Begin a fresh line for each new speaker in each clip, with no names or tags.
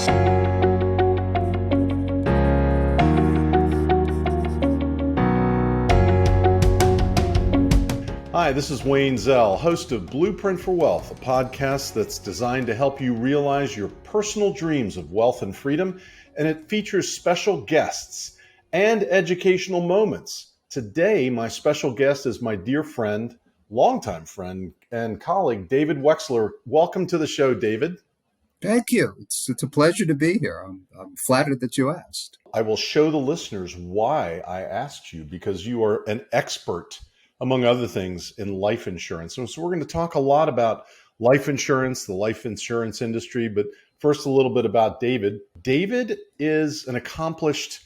Hi, this is Wayne Zell, host of Blueprint for Wealth, a podcast that's designed to help you realize your personal dreams of wealth and freedom, and it features special guests and educational moments. Today, my special guest is my dear friend, longtime friend, and colleague, David Wexler. Welcome to the show, David.
Thank you. It's a pleasure to be here. I'm flattered that you asked.
I will show the listeners why I asked you, because you are an expert, among other things, in life insurance. And so we're going to talk a lot about life insurance, the life insurance industry, but first a little bit about David. David is an accomplished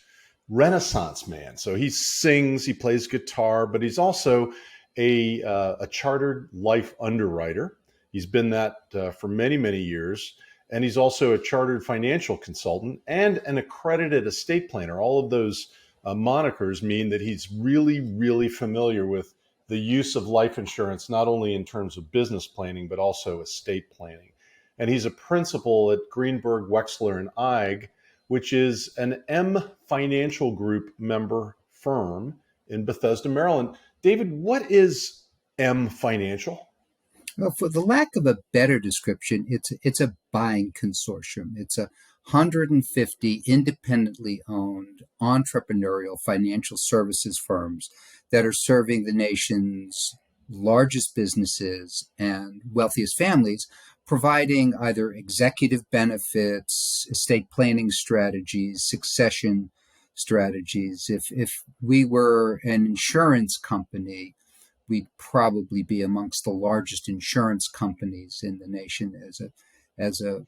Renaissance man. So he sings, he plays guitar, but he's also a chartered life underwriter. He's been that for many, many years. And he's also a chartered financial consultant and an accredited estate planner. All of those monikers mean that he's really, really familiar with the use of life insurance, not only in terms of business planning, but also estate planning. And he's a principal at Greenberg, Wexler Eig, which is an M Financial Group member firm in Bethesda, Maryland. David, what is M Financial?
Well, for the lack of a better description, it's a buying consortium. It's 150 independently owned entrepreneurial financial services firms that are serving the nation's largest businesses and wealthiest families, providing either executive benefits, estate planning strategies, succession strategies. If we were an insurance company, we'd probably be amongst the largest insurance companies in the nation. As a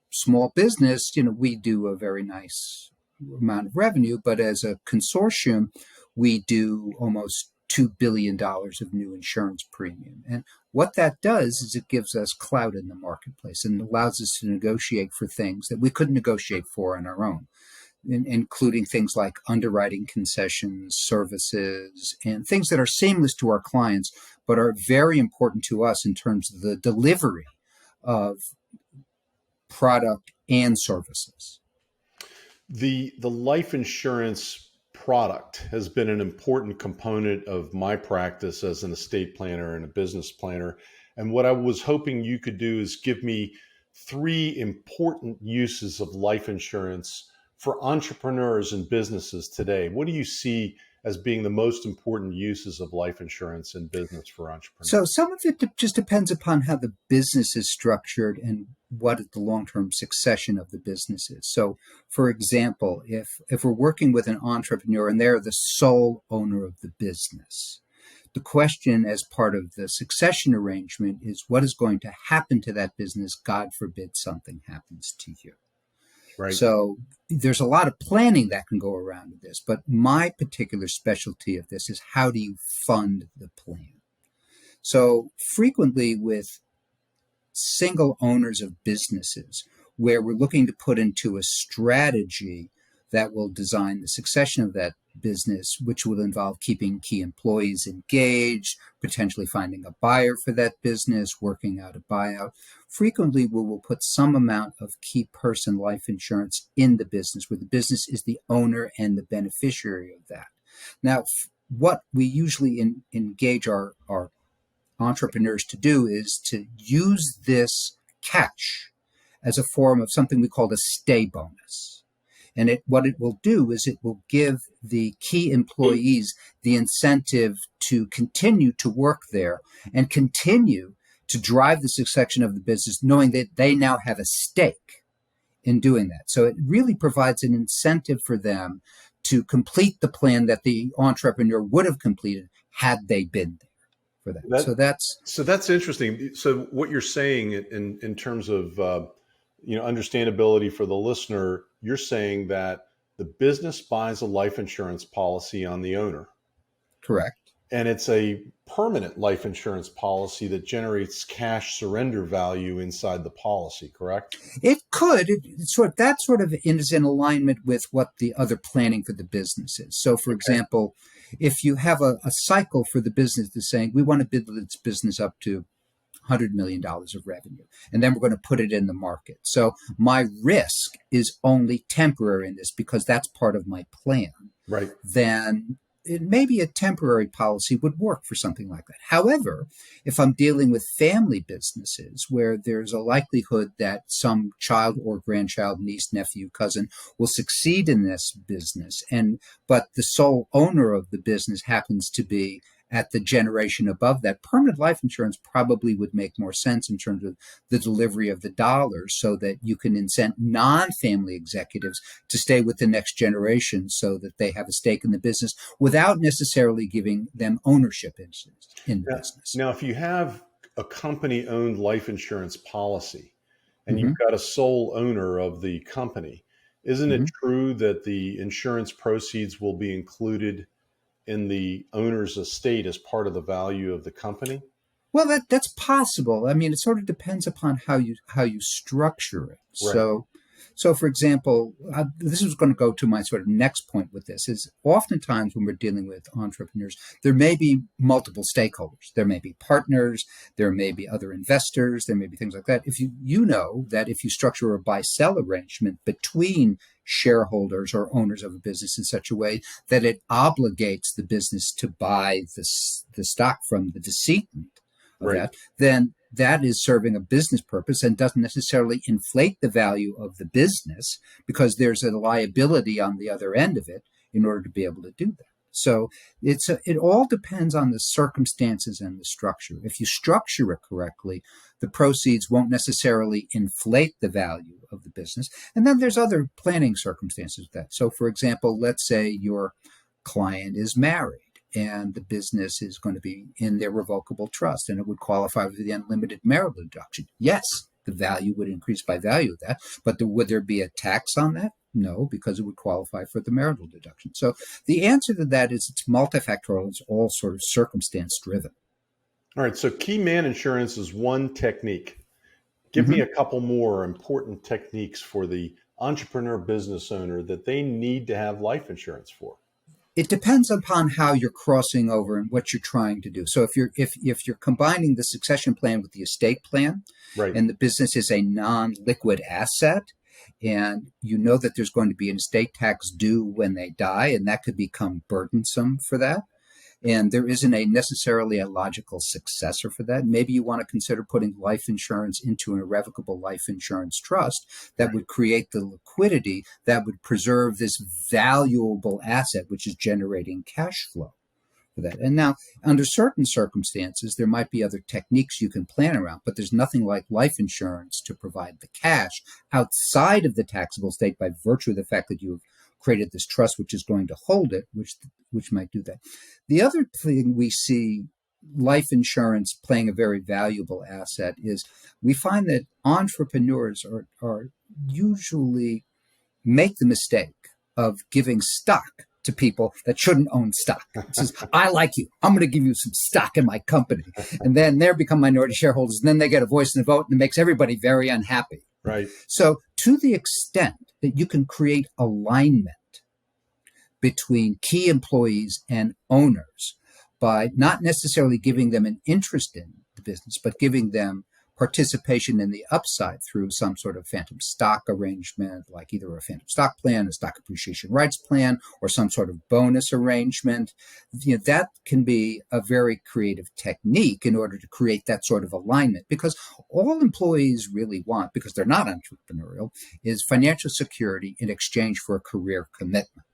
small business, we do a very nice amount of revenue, but as a consortium, we do almost $2 billion of new insurance premium. And what that does is it gives us clout in the marketplace and allows us to negotiate for things that we couldn't negotiate for on our own, including things like underwriting concessions, services, and things that are seamless to our clients, but are very important to us in terms of the delivery of product and services.
The life insurance product has been an important component of my practice as an estate planner and a business planner. And what I was hoping you could do is give me 3 important uses of life insurance for entrepreneurs and businesses today. What do you see as being the most important uses of life insurance in business for entrepreneurs?
So some of it just depends upon how the business is structured and what the long-term succession of the business is. So, for example, if we're working with an entrepreneur and they're the sole owner of the business, the question as part of the succession arrangement is what is going to happen to that business, God forbid something happens to you.
Right.
So there's a lot of planning that can go around with this, but my particular specialty of this is how do you fund the plan? So frequently with single owners of businesses where we're looking to put into a strategy that will design the succession of that business, which will involve keeping key employees engaged, potentially finding a buyer for that business, working out a buyout. Frequently, we will put some amount of key person life insurance in the business, where the business is the owner and the beneficiary of that. Now, what we usually engage our entrepreneurs to do is to use this cash as a form of something we call a stay bonus. And what it will do is it will give the key employees the incentive to continue to work there and continue to drive the succession of the business, knowing that they now have a stake in doing that. So it really provides an incentive for them to complete the plan that the entrepreneur would have completed had they been there for that.
So that's interesting. So what you're saying in terms of understandability for the listener, you're saying that the business buys a life insurance policy on the owner.
Correct.
And it's a permanent life insurance policy that generates cash surrender value inside the policy, correct?
It could. That sort of is in alignment with what the other planning for the business is. So, for example, if you have a cycle for the business that's saying, we want to build its business up to $100 million of revenue, and then we're going to put it in the market. So my risk is only temporary in this because that's part of my plan.
Right.
Then maybe a temporary policy would work for something like that. However, if I'm dealing with family businesses where there's a likelihood that some child or grandchild, niece, nephew, cousin will succeed in this business, but the sole owner of the business happens to be at the generation above that, permanent life insurance probably would make more sense in terms of the delivery of the dollars so that you can incent non-family executives to stay with the next generation so that they have a stake in the business without necessarily giving them ownership in the business.
Now, if you have a company-owned life insurance policy and
Mm-hmm.
you've got a sole owner of the company, isn't
Mm-hmm.
it true that the insurance proceeds will be included in the owner's estate as part of the value of the company?
Well, that's possible. I mean, it sort of depends upon how you structure it.
Right.
So for example, this is going to go to my sort of next point with this, is oftentimes when we're dealing with entrepreneurs, there may be multiple stakeholders. There may be partners, there may be other investors, there may be things like that. If you know that if you structure a buy-sell arrangement between shareholders or owners of a business in such a way that it obligates the business to buy the stock from the decedent of
Right.
that, then that is serving a business purpose and doesn't necessarily inflate the value of the business because there's a liability on the other end of it in order to be able to do that. So it all depends on the circumstances and the structure. If you structure it correctly, the proceeds won't necessarily inflate the value of the business. And then there's other planning circumstances with that. So for example, let's say your client is married and the business is going to be in their revocable trust and it would qualify for the unlimited marital deduction. Yes, the value would increase by value of that, but would there be a tax on that? No, because it would qualify for the marital deduction. So the answer to that is it's multifactorial. It's all sort of circumstance driven.
All right. So key man insurance is one technique. Give me
Mm-hmm.
a couple more important techniques for the entrepreneur business owner that they need to have life insurance for.
It depends upon how you're crossing over and what you're trying to do. So if you're combining the succession plan with the estate plan,
Right.
and the business is a non-liquid asset, and you know that there's going to be an estate tax due when they die, and that could become burdensome for that, and there isn't necessarily a logical successor for that. Maybe you want to consider putting life insurance into an irrevocable life insurance trust that would create the liquidity that would preserve this valuable asset, which is generating cash flow for that. And now, under certain circumstances, there might be other techniques you can plan around, but there's nothing like life insurance to provide the cash outside of the taxable estate by virtue of the fact that you've created this trust which is going to hold it, which might do that. The other thing we see life insurance playing a very valuable asset is we find that entrepreneurs are usually make the mistake of giving stock to people that shouldn't own stock. It says, I like you. I'm going to give you some stock in my company. And then they become minority shareholders. And then they get a voice in the vote and it makes everybody very unhappy.
Right.
So to the extent that you can create alignment between key employees and owners by not necessarily giving them an interest in the business, but giving them participation in the upside through some sort of phantom stock arrangement, like either a phantom stock plan, a stock appreciation rights plan, or some sort of bonus arrangement, that can be a very creative technique in order to create that sort of alignment. Because all employees really want, because they're not entrepreneurial, is financial security in exchange for a career commitment.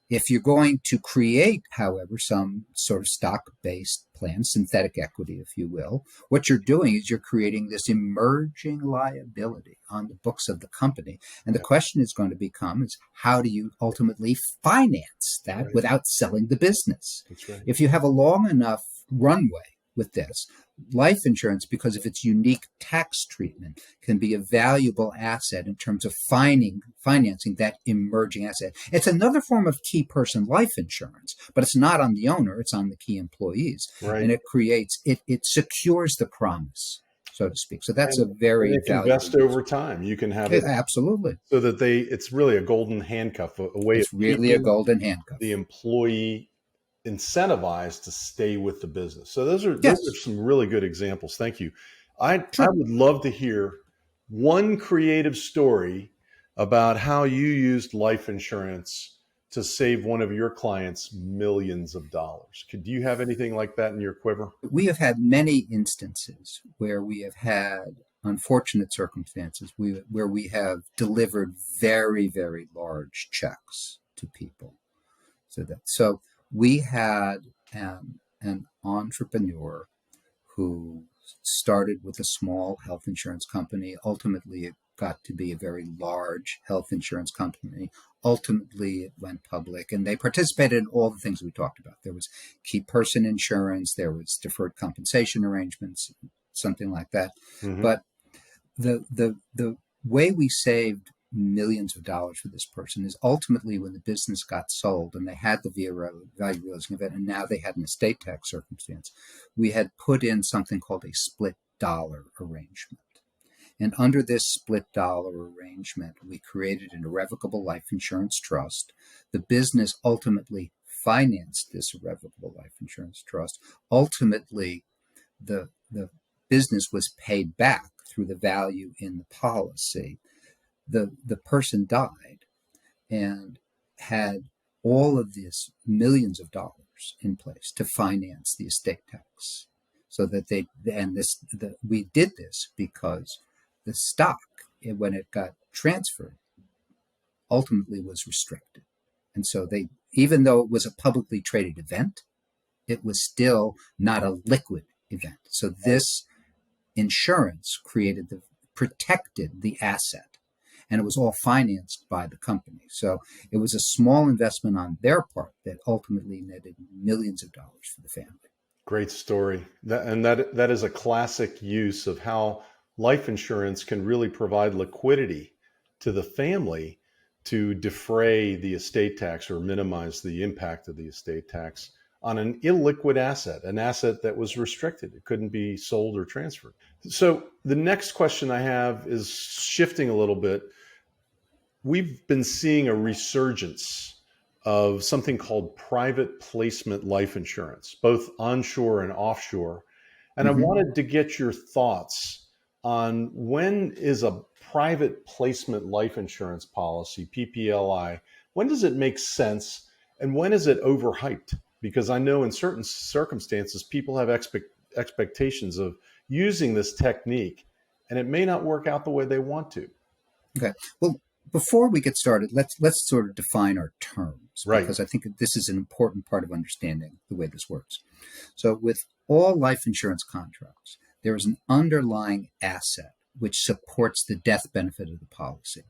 If you're going to create, however, some sort of stock-based plan, synthetic equity, if you will, what you're doing is you're creating this emerging liability on the books of the company. And the question is going to become is how do you ultimately finance that without selling the business?
That's right.
If you have a long enough runway with this, life insurance, because of its unique tax treatment, can be a valuable asset in terms of financing that emerging asset. It's another form of key person life insurance, but it's not on the owner, it's on the key employees.
Right.
And it secures the promise, so to speak. So that's a very
and it can
valuable
vest over time. You can have it
absolutely.
so that it's really a golden handcuff, a way
It's
of
really a
keeping
golden handcuff.
the employee incentivized to stay with the business. So those are
Yes,
some really good examples. Thank you. I
sure.
would love to hear one creative story about how you used life insurance to save one of your clients millions of dollars. Do you have anything like that in your quiver?
We have had many instances where we have had unfortunate circumstances where we have delivered very, very large checks to people. So we had an entrepreneur who started with a small health insurance company. Ultimately, it got to be a very large health insurance company. Ultimately, it went public, and they participated in all the things we talked about. There was key person insurance, there was deferred compensation arrangements, something like that.
Mm-hmm.
But the way we saved millions of dollars for this person is ultimately when the business got sold and they had the value realizing event, and now they had an estate tax circumstance. We had put in something called a split dollar arrangement. And under this split dollar arrangement, we created an irrevocable life insurance trust. The business ultimately financed this irrevocable life insurance trust. Ultimately, the business was paid back through the value in the policy. The person died and had all of these millions of dollars in place to finance the estate tax. So that we did this because the stock, when it got transferred, ultimately was restricted. And so even though it was a publicly traded event, it was still not a liquid event. So this insurance protected the asset, and it was all financed by the company. So it was a small investment on their part that ultimately netted millions of dollars for the family.
Great story. That is a classic use of how life insurance can really provide liquidity to the family to defray the estate tax or minimize the impact of the estate tax on an illiquid asset, an asset that was restricted. It couldn't be sold or transferred. So the next question I have is shifting a little bit. We've been seeing a resurgence of something called private placement life insurance, both onshore and offshore. And I
Mm-hmm.
wanted to get your thoughts on when is a private placement life insurance policy, PPLI, when does it make sense and when is it overhyped? Because I know in certain circumstances, people have expectations of using this technique and it may not work out the way they want to.
Okay. Well, before we get started, let's sort of define our terms,
Right.
because I think this is an important part of understanding the way this works. So with all life insurance contracts, there is an underlying asset which supports the death benefit of the policy.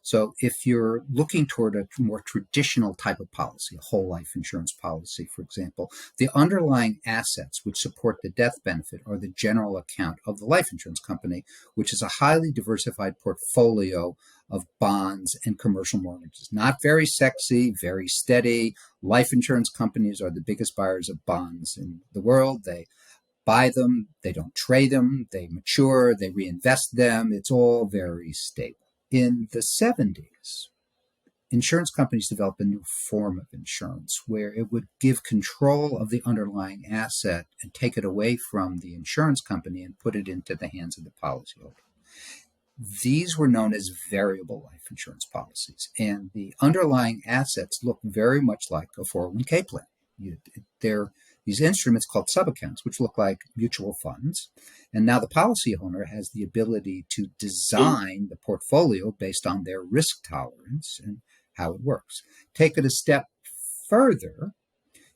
So if you're looking toward a more traditional type of policy, a whole life insurance policy, for example, the underlying assets which support the death benefit are the general account of the life insurance company, which is a highly diversified portfolio of bonds and commercial mortgages. Not very sexy, very steady. Life insurance companies are the biggest buyers of bonds in the world. They buy them, they don't trade them, they mature, they reinvest them. It's all very stable. In the 70s, insurance companies developed a new form of insurance where it would give control of the underlying asset and take it away from the insurance company and put it into the hands of the policyholder. These were known as variable life insurance policies, and the underlying assets look very much like a 401k plan. They're these instruments called subaccounts, which look like mutual funds. And now the policy owner has the ability to design the portfolio based on their risk tolerance and how it works. Take it a step further,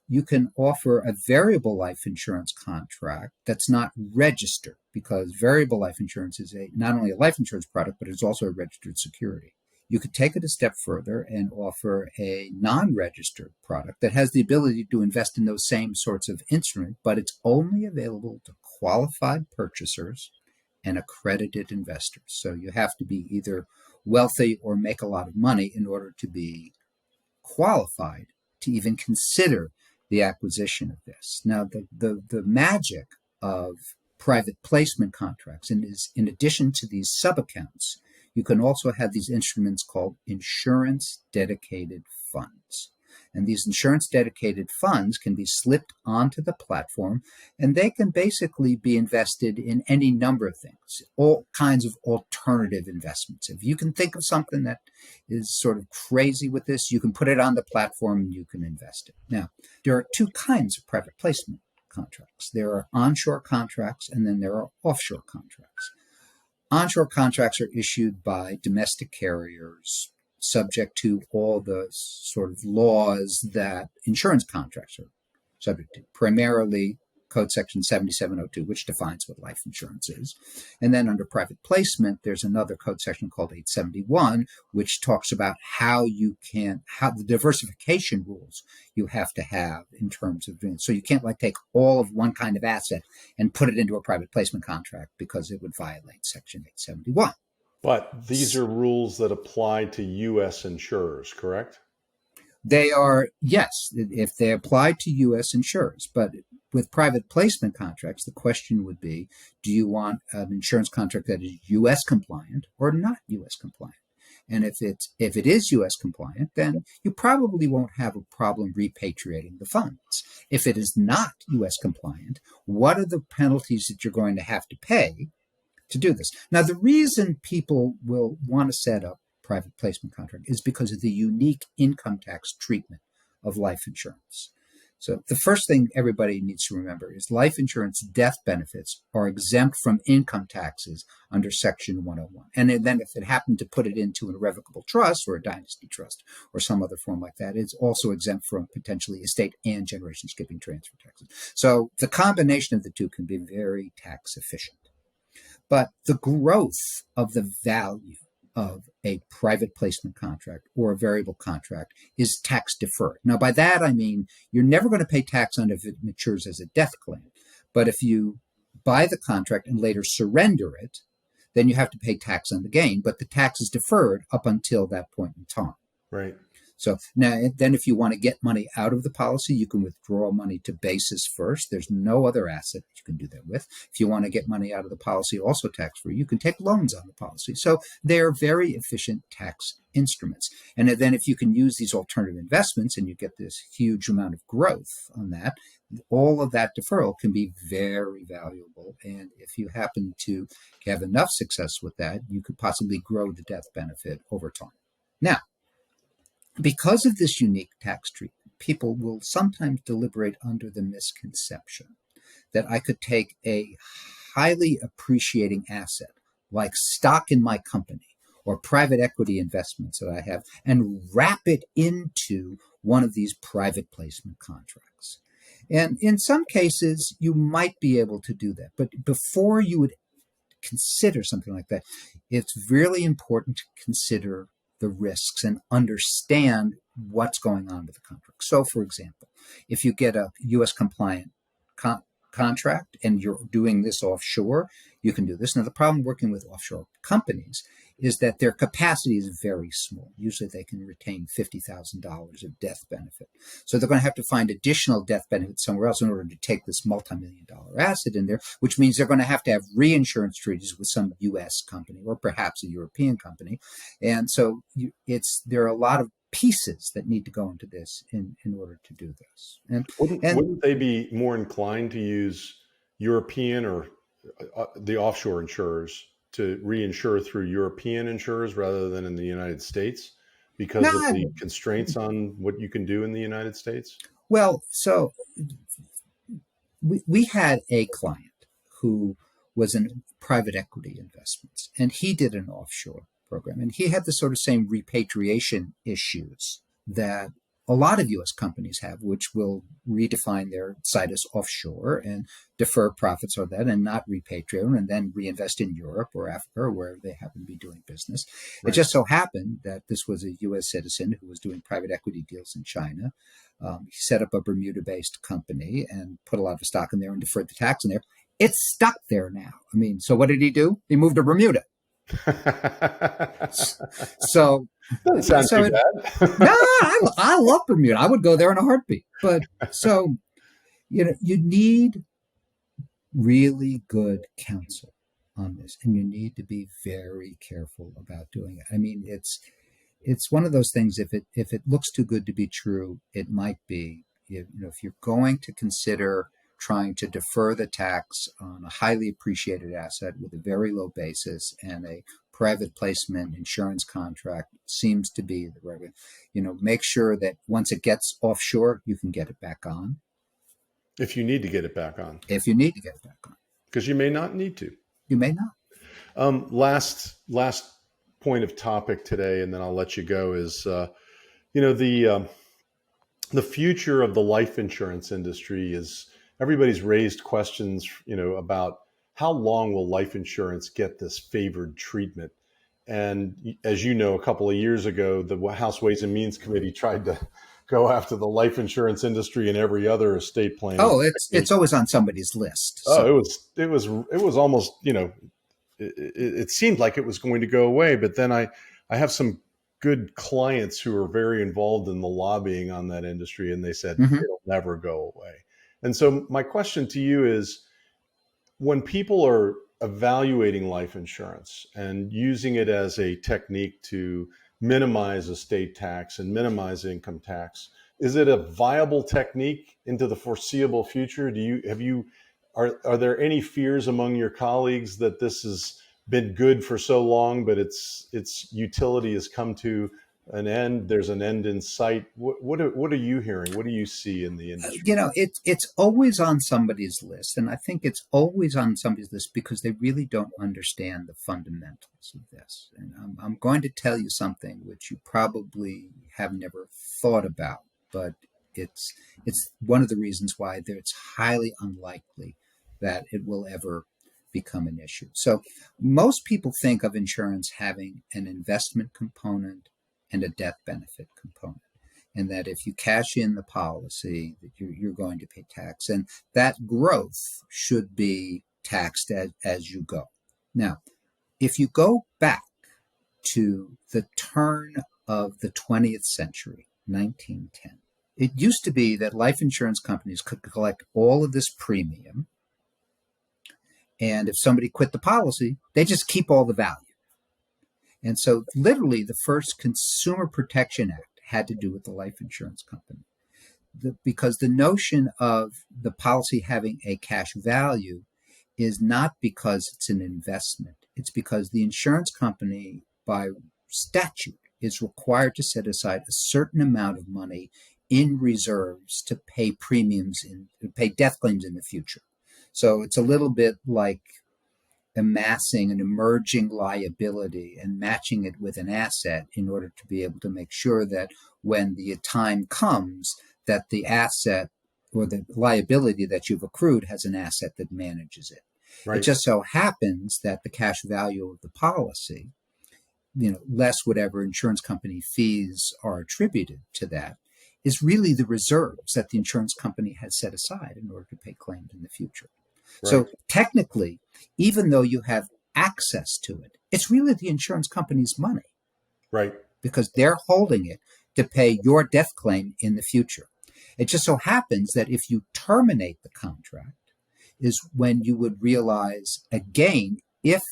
you can offer a variable life insurance contract that's not registered, because variable life insurance is not only a life insurance product, but it's also a registered security. You could take it a step further and offer a non-registered product that has the ability to invest in those same sorts of instruments, but it's only available to qualified purchasers and accredited investors. So you have to be either wealthy or make a lot of money in order to be qualified to even consider the acquisition of this. Now, the magic of private placement contracts is, in addition to these sub-accounts, you can also have these instruments called insurance dedicated funds. And these insurance dedicated funds can be slipped onto the platform, and they can basically be invested in any number of things, all kinds of alternative investments. If you can think of something that is sort of crazy with this, you can put it on the platform and you can invest it. Now, there are two kinds of private placement contracts. There are onshore contracts, and then there are offshore contracts. Onshore contracts are issued by domestic carriers, subject to all the sort of laws that insurance contracts are subject to, primarily Code Section 7702, which defines what life insurance is. And then under private placement, there's another code section called 871, which talks about how the diversification rules you have to have in terms of doing it. So you can't take all of one kind of asset and put it into a private placement contract because it would violate Section 871.
But these are rules that apply to U.S. insurers, correct?
They are, yes, if they apply to U.S. insurers. But with private placement contracts, the question would be, do you want an insurance contract that is U.S. compliant or not U.S. compliant? And if it is U.S. compliant, then you probably won't have a problem repatriating the funds. If it is not U.S. compliant, what are the penalties that you're going to have to pay to do this? Now, the reason people will want to set up private placement contract is because of the unique income tax treatment of life insurance. So the first thing everybody needs to remember is life insurance death benefits are exempt from income taxes under Section 101. And then if it happened to put it into an irrevocable trust or a dynasty trust or some other form like that, it's also exempt from potentially estate and generation skipping transfer taxes. So the combination of the two can be very tax efficient. But the growth of the value of a private placement contract or a variable contract is tax deferred. Now, by that, I mean you're never going to pay tax on it if it matures as a death claim. But if you buy the contract and later surrender it, then you have to pay tax on the gain, but the tax is deferred up until that point in time.
Right.
So now, then if you want to get money out of the policy, you can withdraw money to basis first. There's no other asset that you can do that with. If you want to get money out of the policy, also tax-free, you can take loans on the policy. So they're very efficient tax instruments. And then if you can use these alternative investments and you get this huge amount of growth on that, all of that deferral can be very valuable. And if you happen to have enough success with that, you could possibly grow the death benefit over time. Now, because of this unique tax treatment, people will sometimes deliberate under the misconception that I could take a highly appreciating asset like stock in my company or private equity investments that I have and wrap it into one of these private placement contracts. And in some cases, you might be able to do that. But before you would consider something like that, it's really important to consider the risks and understand what's going on with the contract. So, for example, if you get a U.S. compliant contract and you're doing this offshore, you can do this. Now, the problem working with offshore companies is that their capacity is very small. Usually they can retain $50,000 of death benefit. So they're going to have to find additional death benefit somewhere else in order to take this multi-million-dollar asset in there, which means they're going to have reinsurance treaties with some U.S. company or perhaps a European company. And so there are a lot of pieces that need to go into this in order to do this. And
wouldn't they be more inclined to use European or the offshore insurers to reinsure through European insurers rather than in the United States because of the constraints on what you can do in the United States?
Well, so we had a client who was in private equity investments, and he did an offshore program, and he had the sort of same repatriation issues that a lot of U.S. companies have, which will redefine their site as offshore and defer profits on that and not repatriate them and then reinvest in Europe or Africa or wherever they happen to be doing business. Right. It just so happened that this was a U.S. citizen who was doing private equity deals in China. He set up a Bermuda-based company and put a lot of stock in there and deferred the tax in there. It's stuck there now. I mean, so what did he do? He moved to Bermuda. So
doesn't sound too bad.
No, I love Bermuda. I would go there in a heartbeat. But so, you need really good counsel on this, and you need to be very careful about doing it. I mean, it's one of those things. If it looks too good to be true, it might be. If you're going to consider trying to defer the tax on a highly appreciated asset with a very low basis, and a private placement insurance contract seems to be the right way. Make sure that once it gets offshore, you can get it back on.
If you need to get it back on.
If you need to get it back on.
Because you may not need to.
You may not.
Last point of topic today, and then I'll let you go, is the future of the life insurance industry is, everybody's raised questions, about how long will life insurance get this favored treatment. And as you know, a couple of years ago, the House Ways and Means Committee tried to go after the life insurance industry and every other estate plan.
Oh, it's always on somebody's list.
So. Oh, it was almost, it seemed like it was going to go away. But then I have some good clients who are very involved in the lobbying on that industry, and they said it'll never go away. And so my question to you is, when people are evaluating life insurance and using it as a technique to minimize estate tax and minimize income tax, is it a viable technique into the foreseeable future? Are there any fears among your colleagues that this has been good for so long, but its utility has come to an end? There's an end in sight. What are you hearing? What do you see in the industry?
It's always on somebody's list, and I think it's always on somebody's list because they really don't understand the fundamentals of this. And I'm going to tell you something which you probably have never thought about, but it's one of the reasons why it's highly unlikely that it will ever become an issue. So most people think of insurance having an investment component and a death benefit component, and that if you cash in the policy, that you're going to pay tax, and that growth should be taxed as you go. Now, if you go back to the turn of the 20th century, 1910, it used to be that life insurance companies could collect all of this premium, and if somebody quit the policy, they just keep all the value. And so literally the first Consumer Protection Act had to do with the life insurance company, because the notion of the policy having a cash value is not because it's an investment. It's because the insurance company, by statute, is required to set aside a certain amount of money in reserves to pay to pay death claims in the future. So it's a little bit like amassing an emerging liability and matching it with an asset in order to be able to make sure that when the time comes, that the asset or the liability that you've accrued has an asset that manages it. Right. It just so happens that the cash value of the policy, less whatever insurance company fees are attributed to that, is really the reserves that the insurance company has set aside in order to pay claims in the future. Right. So technically, even though you have access to it, it's really the insurance company's money.
Right.
Because they're holding it to pay your death claim in the future. It just so happens that if you terminate the contract is when you would realize a gain if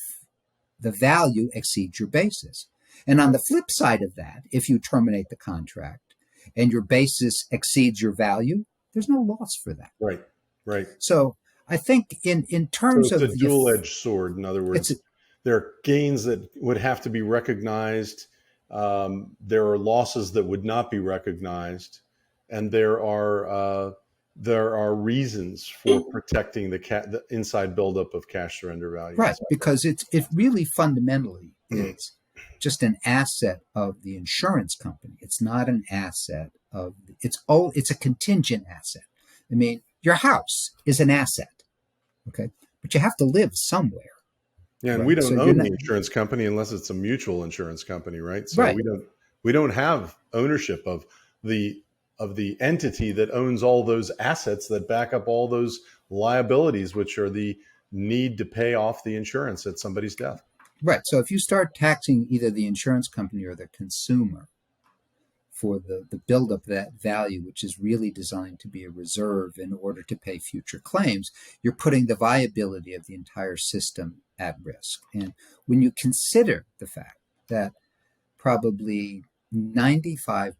the value exceeds your basis. And on the flip side of that, if you terminate the contract and your basis exceeds your value, there's no loss for that.
Right, right.
So I think in terms of...
It's a dual-edged sword. In other words, there are gains that would have to be recognized. There are losses that would not be recognized. And there are reasons for protecting the inside buildup of cash surrender value.
Right, because it really fundamentally is just an asset of the insurance company. It's not an asset of... It's a contingent asset. I mean, your house is an asset. Okay, but you have to live somewhere.
Yeah, and right? We don't own the insurance company unless it's a mutual insurance company, right? So right. we don't have ownership of the entity that owns all those assets that back up all those liabilities, which are the need to pay off the insurance at somebody's death.
Right. So if you start taxing either the insurance company or the consumer for the buildup of that value, which is really designed to be a reserve in order to pay future claims, you're putting the viability of the entire system at risk. And when you consider the fact that probably 95%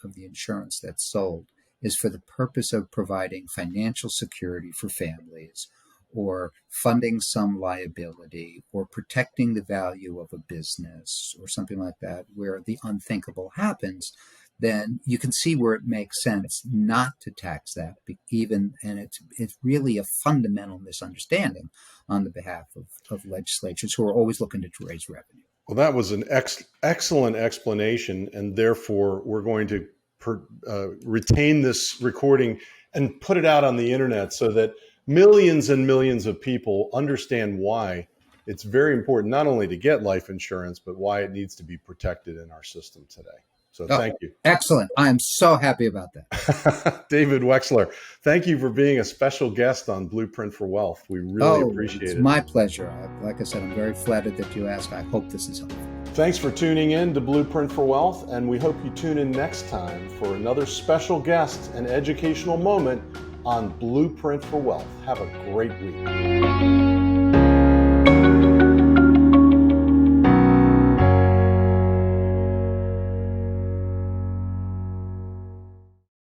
of the insurance that's sold is for the purpose of providing financial security for families, or funding some liability, or protecting the value of a business, or something like that, where the unthinkable happens. Then you can see where it makes sense not to tax that, and it's really a fundamental misunderstanding on the behalf of legislatures who are always looking to raise revenue.
Well, that was an excellent explanation, and therefore we're going to retain this recording and put it out on the internet so that millions and millions of people understand why it's very important not only to get life insurance, but why it needs to be protected in our system today. So thank you.
Excellent. I am so happy about that.
David Wexler, thank you for being a special guest on Blueprint for Wealth. We really appreciate it.
It's my pleasure. Like I said, I'm very flattered that you asked. I hope this is helpful.
Thanks for tuning in to Blueprint for Wealth, and we hope you tune in next time for another special guest and educational moment on Blueprint for Wealth. Have a great week.